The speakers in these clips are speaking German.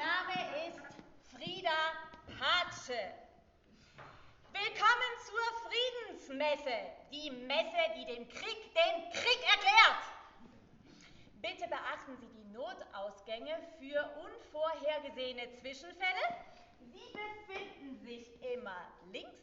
Name ist Frieda Patsche. Willkommen zur Friedensmesse, die Messe, die dem Krieg den Krieg erklärt. Bitte beachten Sie die Notausgänge für unvorhergesehene Zwischenfälle. Sie befinden sich immer links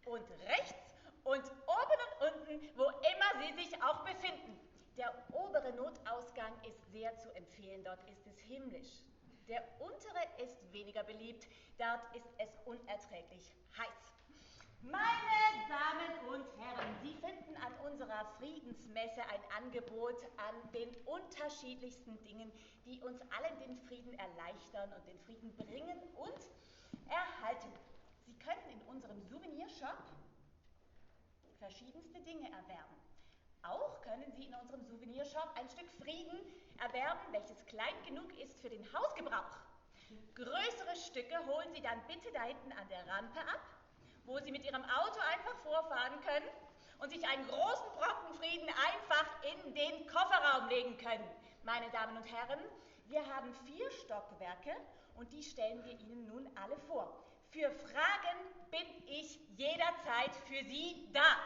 und rechts und oben und unten, wo immer Sie sich auch befinden. Der obere Notausgang ist sehr zu empfehlen, dort ist es himmlisch. Der untere ist weniger beliebt, dort ist es unerträglich heiß. Meine Damen und Herren, Sie finden an unserer Friedensmesse ein Angebot an den unterschiedlichsten Dingen, die uns allen den Frieden erleichtern und den Frieden bringen und erhalten. Sie können in unserem Souvenirshop verschiedenste Dinge erwerben. Auch können Sie in unserem Souvenirshop ein Stück Frieden erwerben, welches klein genug ist für den Hausgebrauch. Größere Stücke holen Sie dann bitte da hinten an der Rampe ab, wo Sie mit Ihrem Auto einfach vorfahren können und sich einen großen Brocken Frieden einfach in den Kofferraum legen können. Meine Damen und Herren, wir haben 4 Stockwerke und die stellen wir Ihnen nun alle vor. Für Fragen bin ich jederzeit für Sie da.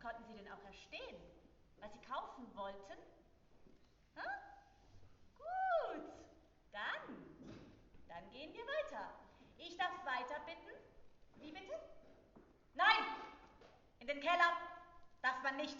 Konnten Sie denn auch verstehen, was Sie kaufen wollten? Hm? Gut, dann gehen wir weiter. Ich darf weiter bitten. Wie bitte? Nein, in den Keller darf man nicht.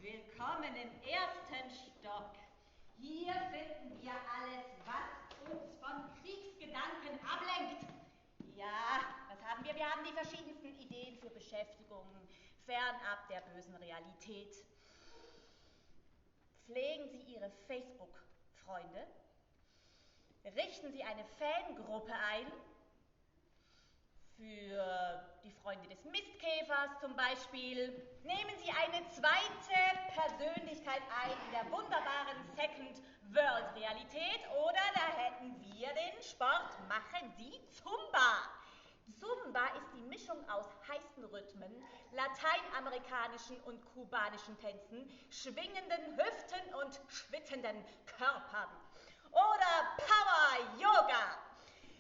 Willkommen im ersten Stock. Hier finden wir alles, was uns von Kriegsgedanken ablenkt. Ja, was haben wir? Wir haben die verschiedensten Ideen für Beschäftigung, fernab der bösen Realität. Pflegen Sie Ihre Facebook-Freunde? Richten Sie eine Fangruppe ein? Für die Freunde des Mistkäfers zum Beispiel. Nehmen Sie eine zweite Persönlichkeit ein in der wunderbaren Second World Realität oder da hätten wir den Sport. Machen Sie Zumba. Zumba ist die Mischung aus heißen Rhythmen, lateinamerikanischen und kubanischen Tänzen, schwingenden Hüften und schwitzenden Körpern. Oder Power Yoga.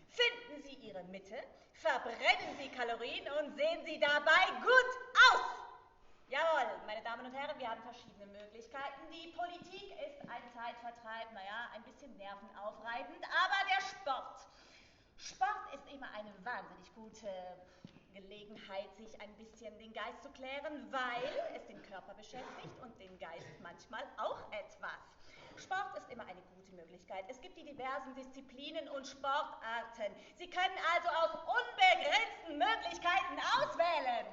Finden Sie Ihre Mitte, verbrennen Sie Kalorien und sehen Sie dabei gut aus. Jawohl, meine Damen und Herren, wir haben verschiedene Möglichkeiten. Die Politik ist ein Zeitvertreib, ein bisschen nervenaufreibend, aber der Sport ist immer eine wahnsinnig gute Gelegenheit, sich ein bisschen den Geist zu klären, weil es den Körper beschäftigt und den Geist manchmal auch etwas. Sport ist immer eine gute Möglichkeit. Es gibt die diversen Disziplinen und Sportarten. Sie können also aus unbegrenzten Möglichkeiten auswählen.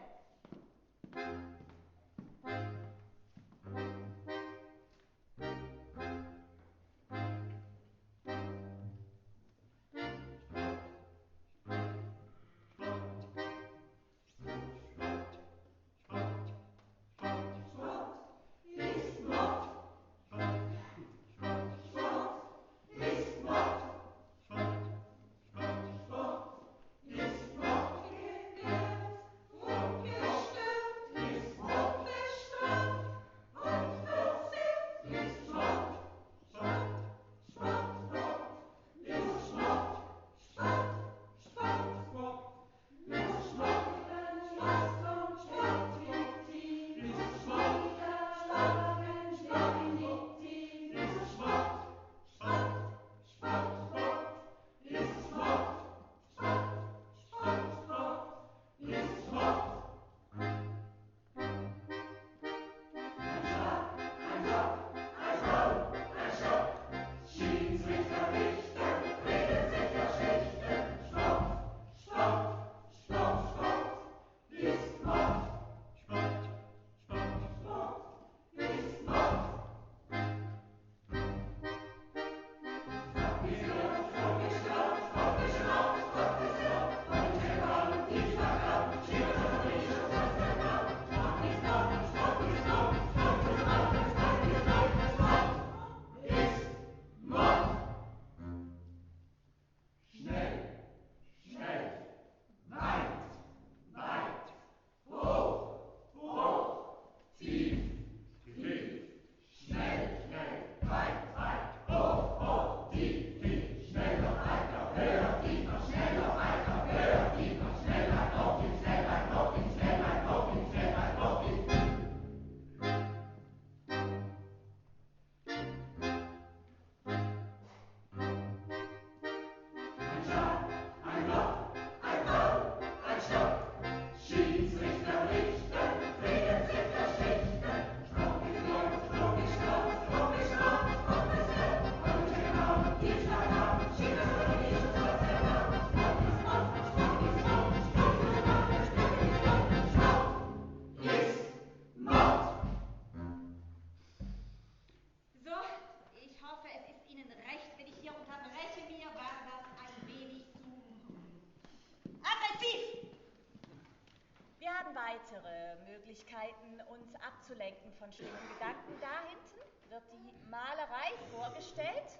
weitere Möglichkeiten, uns abzulenken von schlimmen Gedanken. Da hinten wird die Malerei vorgestellt.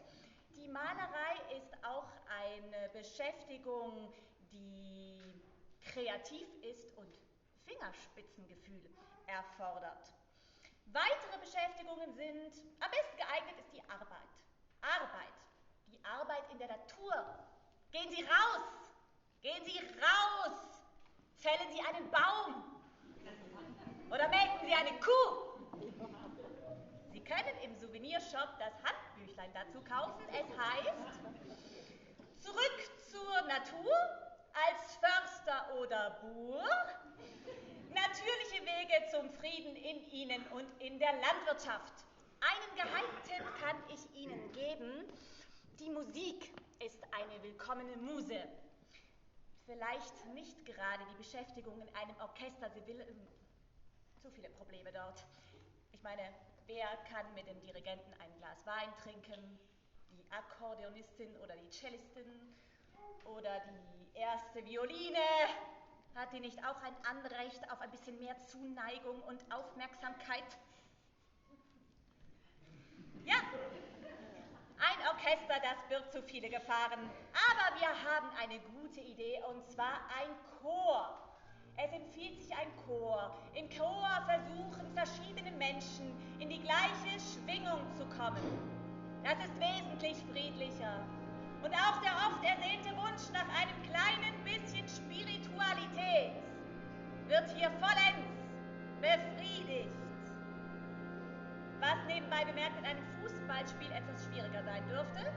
Die Malerei ist auch eine Beschäftigung, die kreativ ist und Fingerspitzengefühl erfordert. Weitere Beschäftigungen sind, am besten geeignet ist die Arbeit. Arbeit, die Arbeit in der Natur. Gehen Sie raus! Gehen Sie raus! Fällen Sie einen Baum! Oder melken Sie eine Kuh! Sie können im Souvenirshop das Handbüchlein dazu kaufen. Es heißt, zurück zur Natur als Förster oder Bur, natürliche Wege zum Frieden in Ihnen und in der Landwirtschaft. Einen Geheimtipp kann ich Ihnen geben. Die Musik ist eine willkommene Muse. Vielleicht nicht gerade die Beschäftigung in einem Orchester, sie will zu viele Probleme dort. Ich meine, wer kann mit dem Dirigenten ein Glas Wein trinken? Die Akkordeonistin oder die Cellistin oder die erste Violine? Hat die nicht auch ein Anrecht auf ein bisschen mehr Zuneigung und Aufmerksamkeit? Ja, ein Orchester, das birgt zu viele Gefahren. Aber wir haben eine gute Idee, und zwar ein Chor. Es empfiehlt sich ein Chor. Im Chor versuchen verschiedene Menschen in die gleiche Schwingung zu kommen. Das ist wesentlich friedlicher. Und auch der oft ersehnte Wunsch nach einem kleinen bisschen Spiritualität wird hier vollends befriedigt. Was nebenbei bemerkt in einem Fußballspiel etwas schwieriger sein dürfte.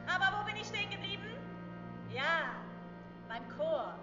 Aber wo bin ich stehen geblieben? Ja, beim Chor.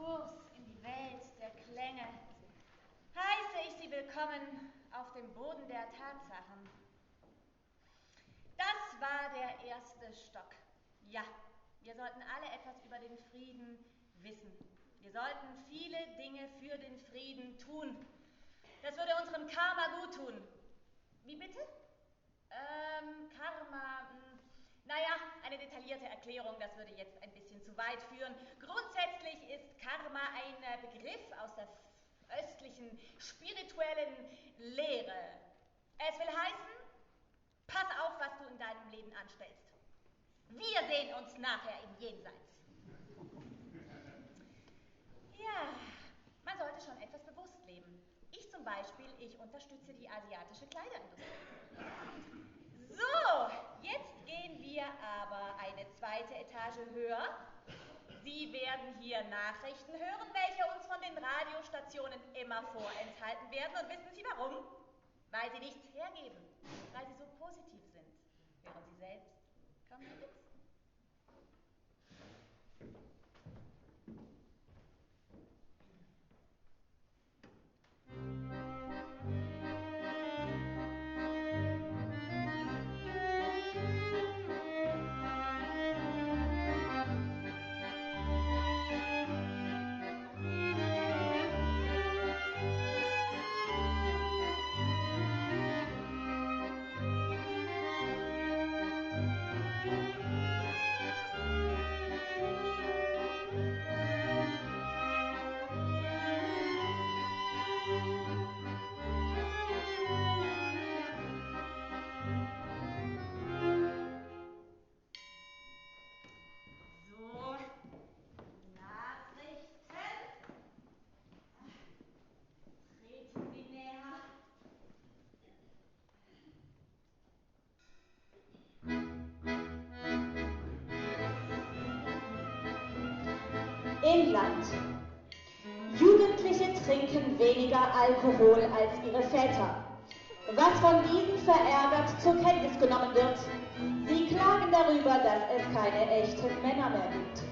Kurs in die Welt der Klänge heiße ich Sie willkommen auf dem Boden der Tatsachen. Das war der erste Stock. Ja, wir sollten alle etwas über den Frieden wissen. Wir sollten viele Dinge für den Frieden tun. Das würde unserem Karma gut tun. Wie bitte? Karma, naja, eine detaillierte Erklärung, das würde jetzt ein bisschen zu weit führen. Grundsätzlich ist Karma ein Begriff aus der östlichen spirituellen Lehre. Es will heißen, pass auf, was du in deinem Leben anstellst. Wir sehen uns nachher im Jenseits. Ja, man sollte schon etwas bewusst leben. Ich zum Beispiel, ich unterstütze die asiatische Kleiderindustrie. So, jetzt gehen wir aber eine zweite Etage höher. Sie werden hier Nachrichten hören, welche uns von den Radiostationen immer vorenthalten werden. Und wissen Sie warum? Weil sie nichts hergeben, weil sie so positiv sind. Hören Sie selbst. Kommen Sie mit. Inland. Jugendliche trinken weniger Alkohol als ihre Väter. Was von diesen verärgert zur Kenntnis genommen wird, sie klagen darüber, dass es keine echten Männer mehr gibt.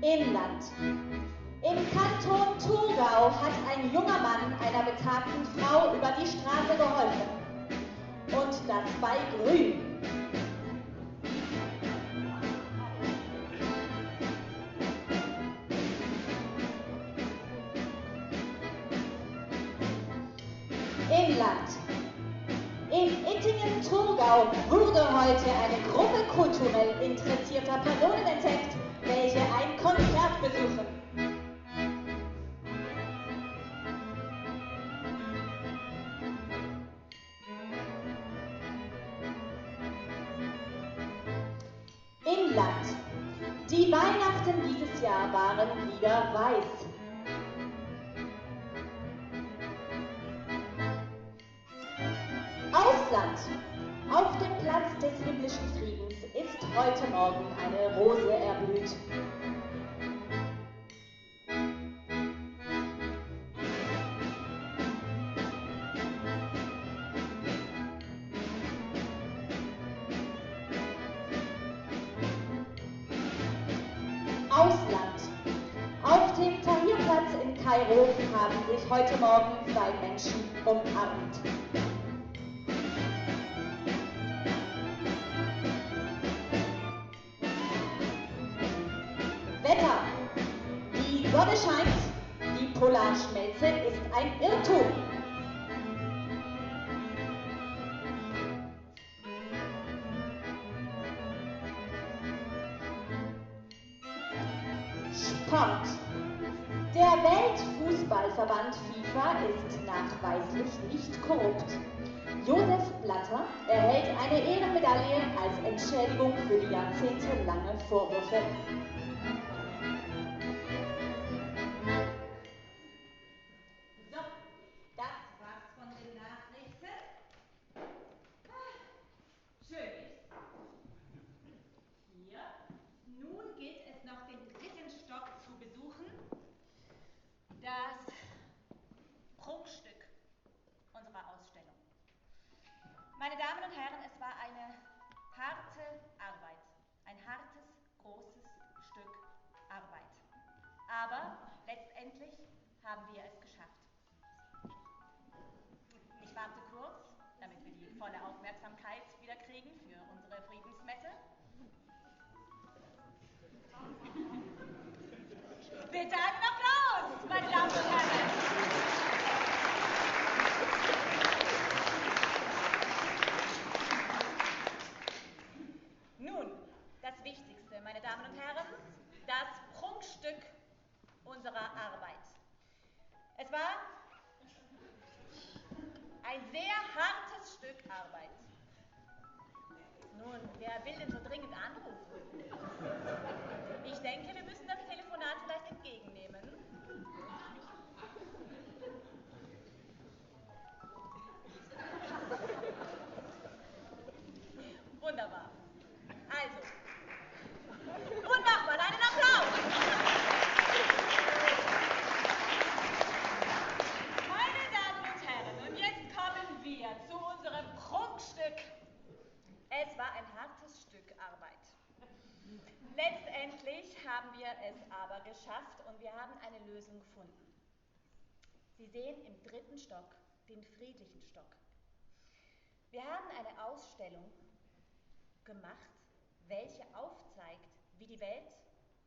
Inland. Im Kanton Thurgau hat ein junger Mann einer betagten Frau über die Straße geholfen. Und das bei Grün. Inland. In Ittingen-Thurgau wurde heute eine Gruppe kulturell interessierter Personen entdeckt, welche ein Konzert besuchen. Inland. Die Weihnachten dieses Jahr waren wieder weiß. Ausland. Auf dem Platz des himmlischen Friedens ist heute Morgen eine Rose erblüht. Ausland. Auf dem Tahrirplatz in Kairo haben sich heute Morgen zwei Menschen umarmt. Wetter. Die Sonne scheint, die Polarschmelze ist ein Irrtum. Sport. Der Weltfußballverband FIFA ist nachweislich nicht korrupt. Josef Blatter erhält eine Ehrenmedaille als Entschädigung für die jahrzehntelange Vorwürfe. So, das war's von den Nachrichten. Schön ist. Hier. Nun gilt es noch den dritten Stock zu besuchen. Das Meine Damen und Herren, es war eine harte Arbeit. Ein hartes, großes Stück Arbeit. Aber letztendlich haben wir es geschafft. Ich warte kurz, damit wir die volle Aufmerksamkeit wieder kriegen für unsere Friedensmesse. Bitte einen Applaus, meine Damen und Herren. Nun, das Wichtigste, meine Damen und Herren, das Prunkstück unserer Arbeit. Es war ein sehr hartes Stück Arbeit. Nun, wer will denn so dringend anrufen? Ich denke, wir müssen das Telefonat vielleicht entgegennehmen. Wunderbar. Also, und nochmal einen Applaus. Meine Damen und Herren, und jetzt kommen wir zu unserem Prunkstück. Es war ein hartes Stück Arbeit. Letztendlich haben wir es aber geschafft und wir haben eine Lösung gefunden. Sie sehen im 3. Stock den friedlichen Stock. Wir haben eine Ausstellung gemacht, welche aufzeigt, wie die Welt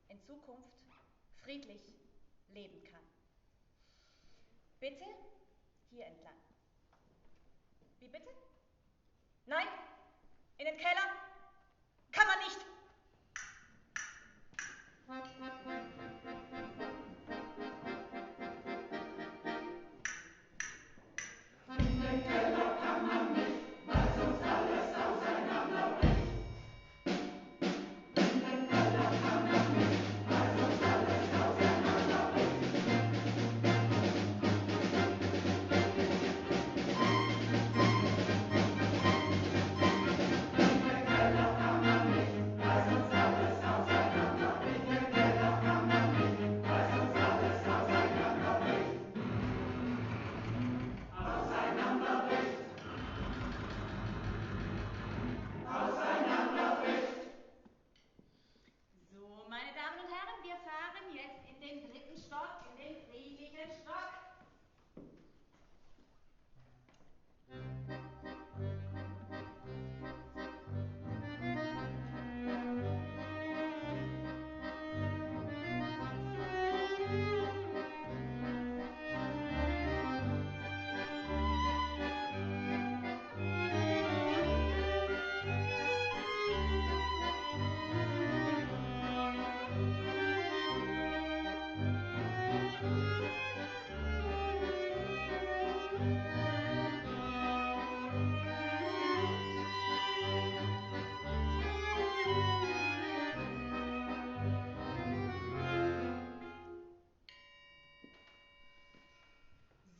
in Zukunft friedlich leben kann. Bitte hier entlang. Wie bitte? Nein, in den Keller kann man nicht. In den Keller kann man nicht, weil sonst alles auseinanderbricht. In den Keller kann man nicht, weil sonst alles auseinanderbricht. In den Keller kann man nicht, weil sonst alles auseinanderbricht. In den Keller kann man nicht, weil sonst alles auseinanderbricht. Auseinanderbricht. Auseinanderbricht. So, meine Damen und Herren, wir fahren jetzt in den 3. Stock, in den friedlichen Stock.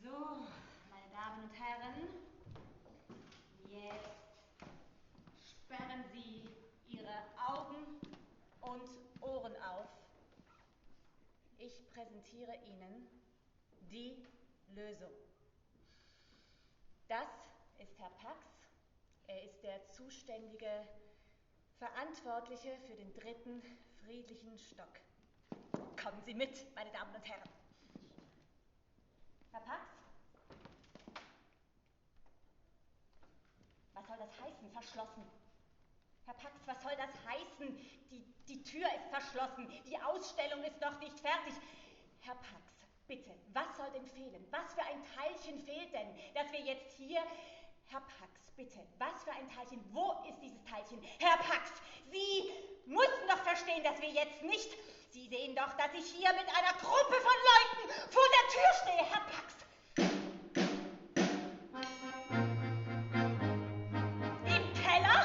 So, meine Damen und Herren, jetzt sperren Sie Ihre Augen und Ohren auf. Ich präsentiere Ihnen die Lösung. Das ist Herr Pax. Er ist der zuständige Verantwortliche für den 3. friedlichen Stock. Kommen Sie mit, meine Damen und Herren. Herr Pax? Was soll das heißen, verschlossen? Herr Pax, was soll das heißen? Die Tür ist verschlossen, die Ausstellung ist noch nicht fertig. Herr Pax, bitte, was soll denn fehlen? Was für ein Teilchen fehlt denn, dass wir jetzt hier... Herr Pax, bitte, was für ein Teilchen? Wo ist dieses Teilchen? Herr Pax, Sie mussten doch verstehen, dass wir jetzt nicht... Sie sehen doch, dass ich hier mit einer Gruppe von Leuten vor der Tür stehe, Herr Pax. Im Keller?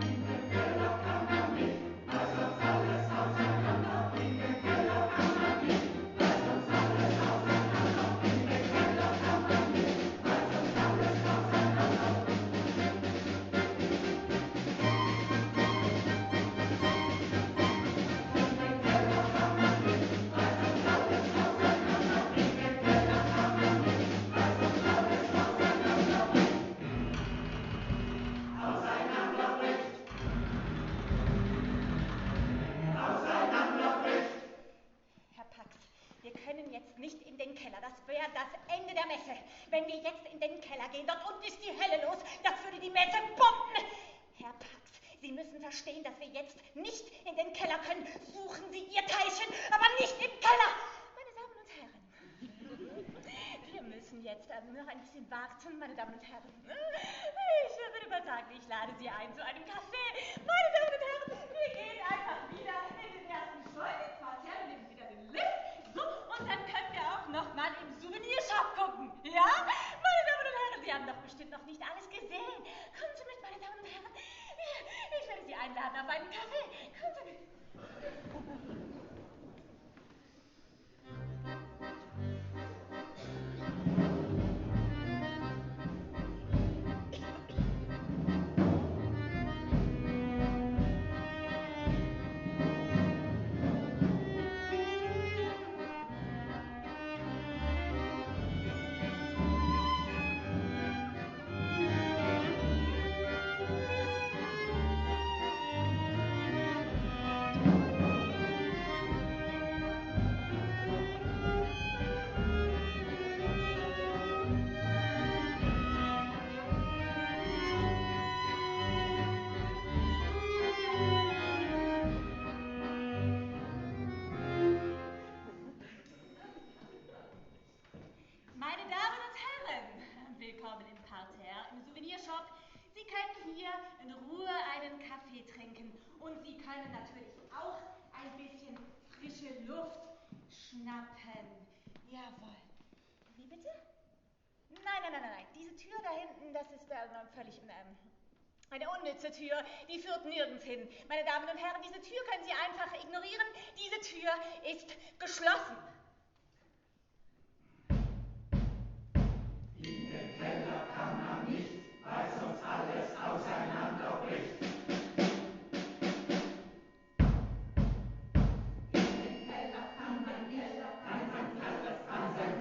In den Keller kann man nicht, weil sonst alles auseinander. In den Keller kann man nicht, weil sonst alles auseinander. In den Keller kann man nicht, weil sonst alles auseinander. In den Keller kann man nicht, weil sonst alles auseinander. wenn wir jetzt in den Keller gehen, dort unten ist die Hölle los, das würde die Messe bomben. Herr Pax, Sie müssen verstehen, dass wir jetzt nicht in den Keller können. Suchen Sie Ihr Teilchen, aber nicht im Keller. Meine Damen und Herren, wir müssen jetzt noch ein bisschen warten, meine Damen und Herren. Ich würde mal sagen, ich lade Sie ein zu einem Kaffee. Meine Damen und Herren, wir gehen einfach wieder in den ersten Stock ins Parterre, nehmen wieder den Lift. So, und dann können wir auch noch mal im Souvenirshop gucken. Ja? Meine Damen und Herren, Sie haben doch bestimmt noch nicht alles gesehen. Kommen Sie mit, meine Damen und Herren. Ich werde Sie einladen auf einen Kaffee. Kommen Sie mit. Meine Damen und Herren, willkommen im Parterre, im Souvenirshop. Sie können hier in Ruhe einen Kaffee trinken und Sie können natürlich auch ein bisschen frische Luft schnappen. Jawohl. Wie bitte? Nein. Diese Tür da hinten, das ist völlig eine unnütze Tür, die führt nirgends hin. Meine Damen und Herren, diese Tür können Sie einfach ignorieren. Diese Tür ist geschlossen. In den Keller kann man nicht, weil sonst alles auseinanderbricht. In den Keller kann man nicht, weil sonst alles auseinanderbricht.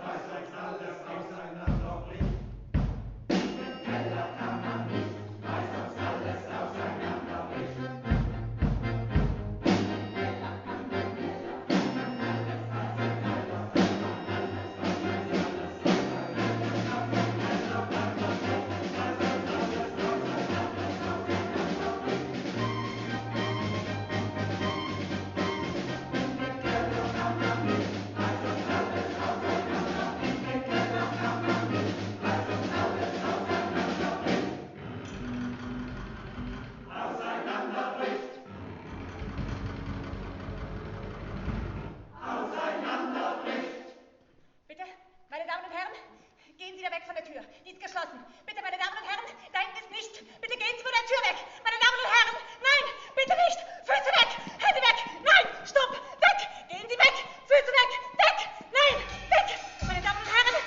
Weil sonst alles auseinanderbricht. In den Keller kann man nicht, weil sonst alles auseinanderbricht. Bitte, meine Damen und Herren, gehen Sie da weg von der Tür. Die ist geschlossen. Bitte, meine Damen und Herren, da hinten ist nicht. Bitte gehen Sie von der Tür weg. Meine Damen und Herren, nein, bitte nicht. Füße weg, Hände weg. Nein, stopp, weg. Gehen Sie weg. Füße weg, weg. Nein, weg. Meine Damen und Herren.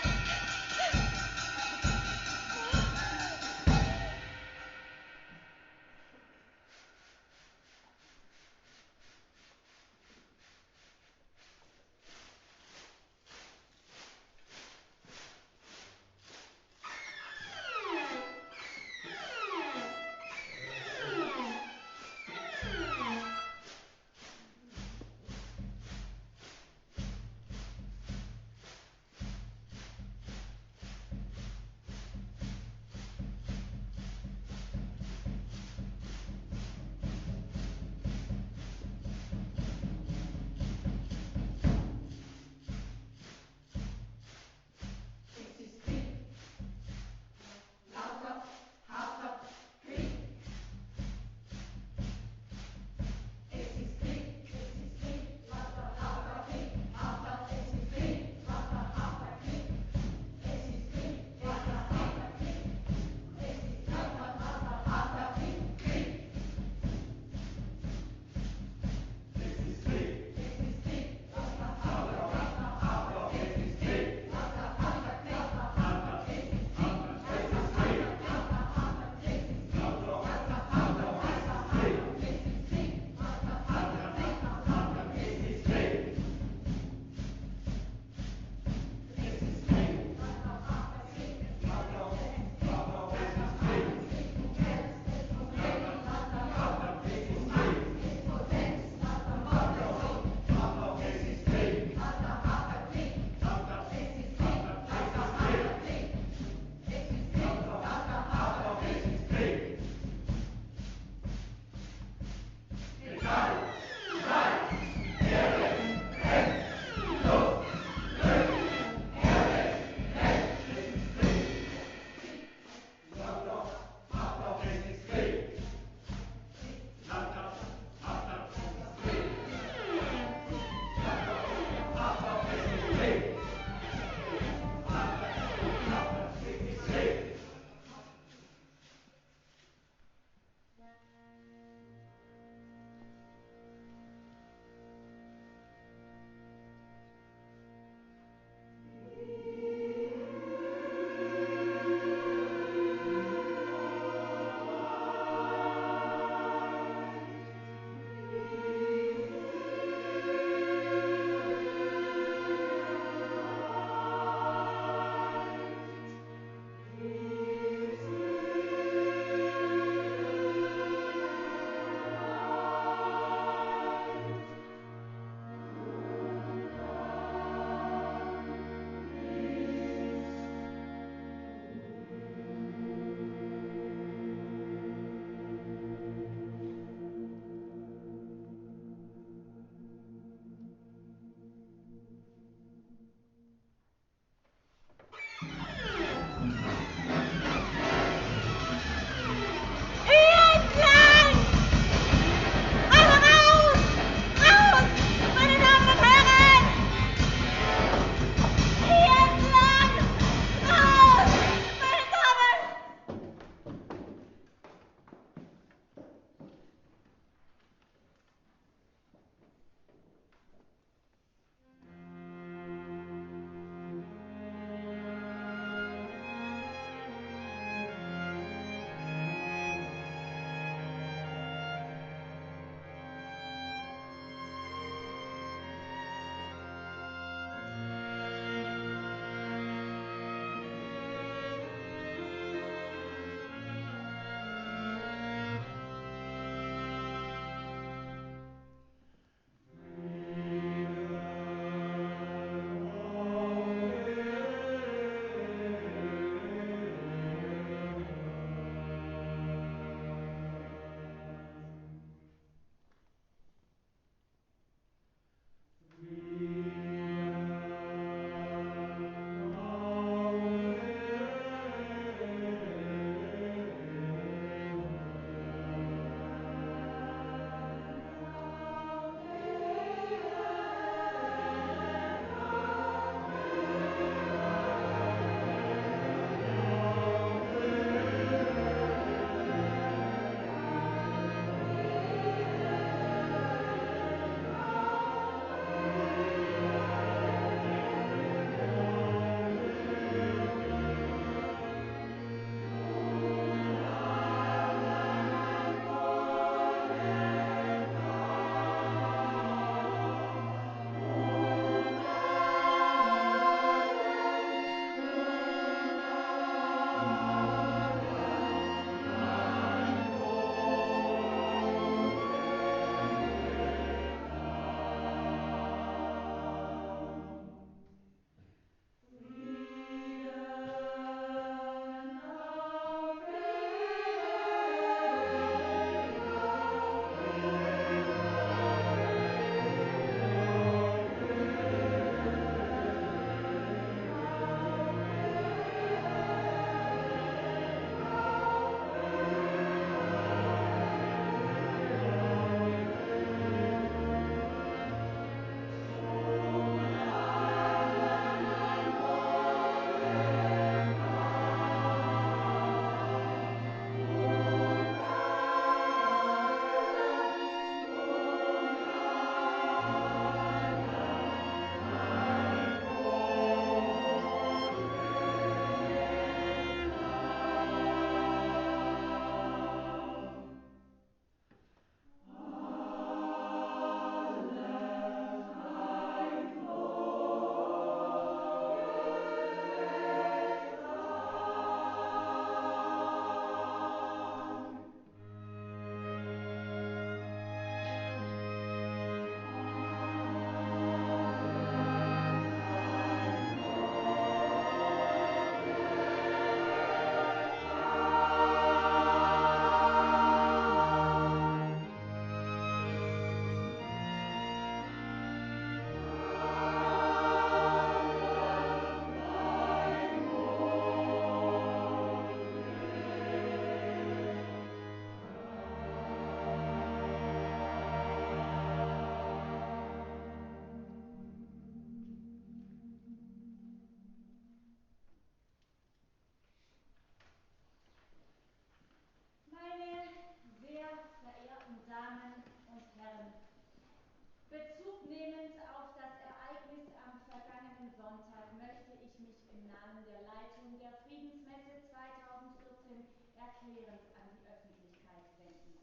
erklärend an die Öffentlichkeit wenden.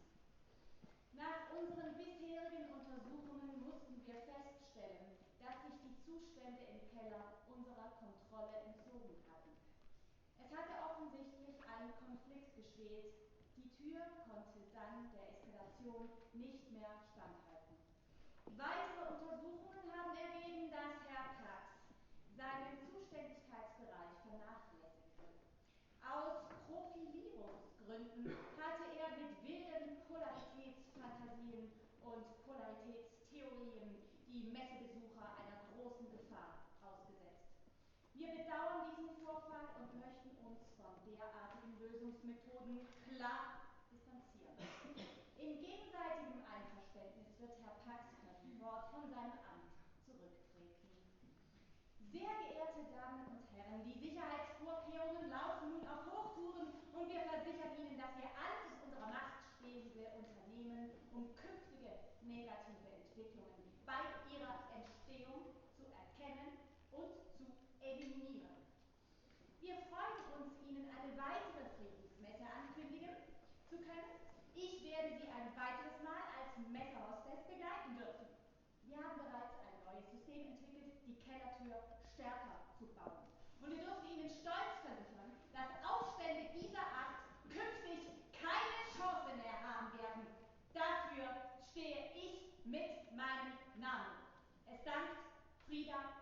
Nach unseren bisherigen Untersuchungen mussten wir feststellen, dass sich die Zustände im Keller unserer Kontrolle entzogen hatten. Es hatte offensichtlich ein Konflikt geschwelt. Die Tür konnte dann der Eskalation nicht mehr standhalten. Weitere Untersuchungen haben ergeben, dass Herr Pax seinen Zuständigkeitsbereich vernachlässigte. Aus Profilierungsgründen hatte er mit wilden Polaritätsfantasien und Polaritätstheorien die Messebesucher einer großen Gefahr ausgesetzt. Wir bedauern diesen Vorfall und möchten uns von derartigen Lösungsmethoden klar distanzieren. In gegenseitigem Einverständnis wird Herr Pax per Wort von seinem Amt zurücktreten. Sehr geehrte Damen und Herren, die Sicherheitsvorkehrungen laufen nun auf Hochtouren und wir versichern Ihnen, dass wir alles in unserer Macht Stehende unternehmen, um künftige negative Entwicklungen bei ihrer Entstehung zu erkennen und zu eliminieren. Wir freuen uns, Ihnen eine weitere Friedensmesse ankündigen zu können. Ich werde Sie ein weiteres Mal als Messehostess begleiten dürfen. Wir haben bereits ein neues System entwickelt, die Kellertür stärker zu bauen. Und wir dürfen Ihnen stolz versichern, dass Aufstände dieser Art künftig keine Chance mehr haben werden. Dafür stehe ich mit meinem Namen. Es dankt Frieda